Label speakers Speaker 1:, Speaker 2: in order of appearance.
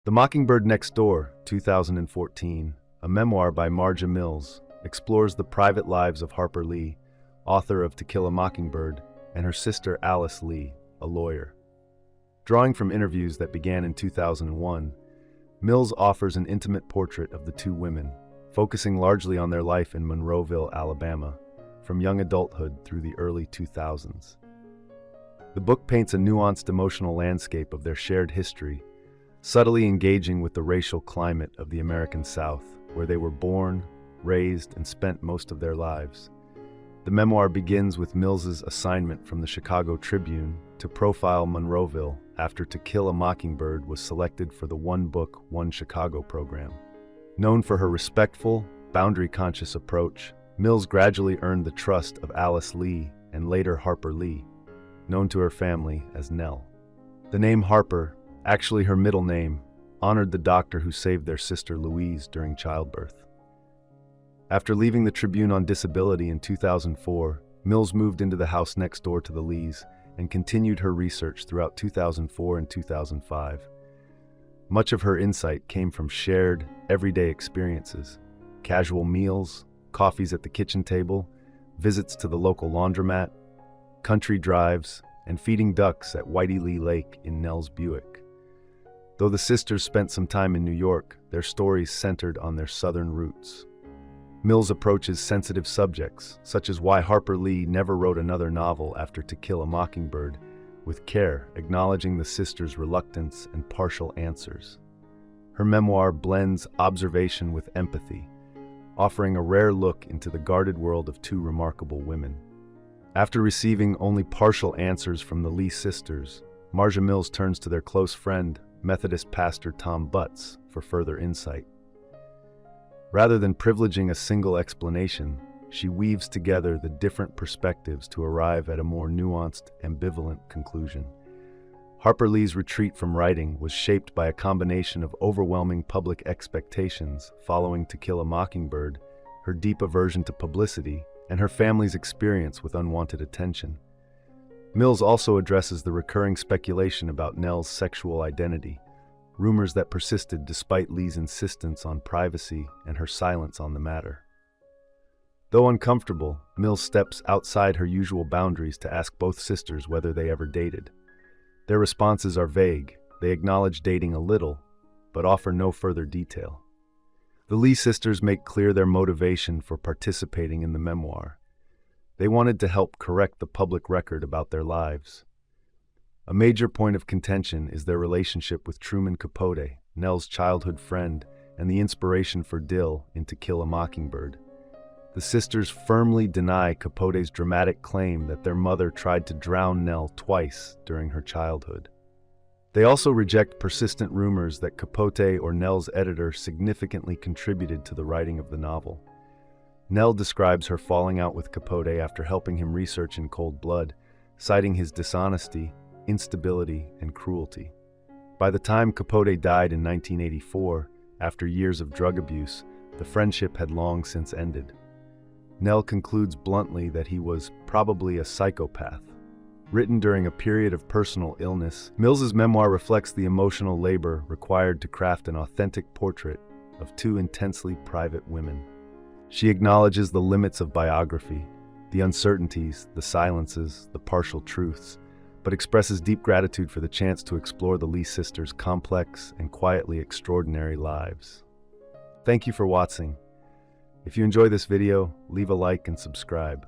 Speaker 1: The Mockingbird Next Door, 2014, a memoir by Marja Mills, explores the private lives of Harper Lee, author of To Kill a Mockingbird, and her sister Alice Lee, a lawyer. Drawing from interviews that began in 2001, Mills offers an intimate portrait of the two women, focusing largely on their life in Monroeville, Alabama, from young adulthood through the early 2000s. The book paints a nuanced emotional landscape of their shared history, subtly engaging with the racial climate of the American South, where they were born, raised, and spent most of their lives. The memoir begins with Mills's assignment from the Chicago Tribune to profile Monroeville after To Kill a Mockingbird was selected for the One Book, One Chicago program. Known for her respectful, boundary-conscious approach, Mills gradually earned the trust of Alice Lee and later Harper Lee, known to her family as Nell. The name Harper, actually her middle name, honored the doctor who saved their sister Louise during childbirth. After leaving the Tribune on disability in 2004, Mills moved into the house next door to the Lees and continued her research throughout 2004 and 2005. Much of her insight came from shared, everyday experiences: casual meals, coffees at the kitchen table, visits to the local laundromat, country drives, and feeding ducks at Whitey Lee Lake in Nell's Buick. Though the sisters spent some time in New York, their stories centered on their Southern roots. Mills approaches sensitive subjects, such as why Harper Lee never wrote another novel after To Kill a Mockingbird, with care, acknowledging the sisters' reluctance and partial answers. Her memoir blends observation with empathy, offering a rare look into the guarded world of two remarkable women. After receiving only partial answers from the Lee sisters, Marja Mills turns to their close friend, Methodist pastor Tom Butts, for further insight. Rather than privileging a single explanation, she weaves together the different perspectives to arrive at a more nuanced, ambivalent conclusion. Harper Lee's retreat from writing was shaped by a combination of overwhelming public expectations following To Kill a Mockingbird, her deep aversion to publicity, and her family's experience with unwanted attention. Mills also addresses the recurring speculation about Nell's sexual identity, rumors that persisted despite Lee's insistence on privacy and her silence on the matter. Though uncomfortable, Mills steps outside her usual boundaries to ask both sisters whether they ever dated. Their responses are vague. They acknowledge dating a little, but offer no further detail. The Lee sisters make clear their motivation for participating in the memoir. They wanted to help correct the public record about their lives. A major point of contention is their relationship with Truman Capote, Nell's childhood friend and the inspiration for Dill in To Kill a Mockingbird. The sisters firmly deny Capote's dramatic claim that their mother tried to drown Nell twice during her childhood. They also reject persistent rumors that Capote or Nell's editor significantly contributed to the writing of the novel. Nell describes her falling out with Capote after helping him research in cold blood, citing his dishonesty, instability, and cruelty. By the time Capote died in 1984, after years of drug abuse, the friendship had long since ended. Nell concludes bluntly that he was probably a psychopath. Written during a period of personal illness, Mills's memoir reflects the emotional labor required to craft an authentic portrait of two intensely private women. She acknowledges the limits of biography, the uncertainties, the silences, the partial truths, but expresses deep gratitude for the chance to explore the Lee sisters' complex and quietly extraordinary lives. Thank you for watching. If you enjoy this video, leave a like and subscribe.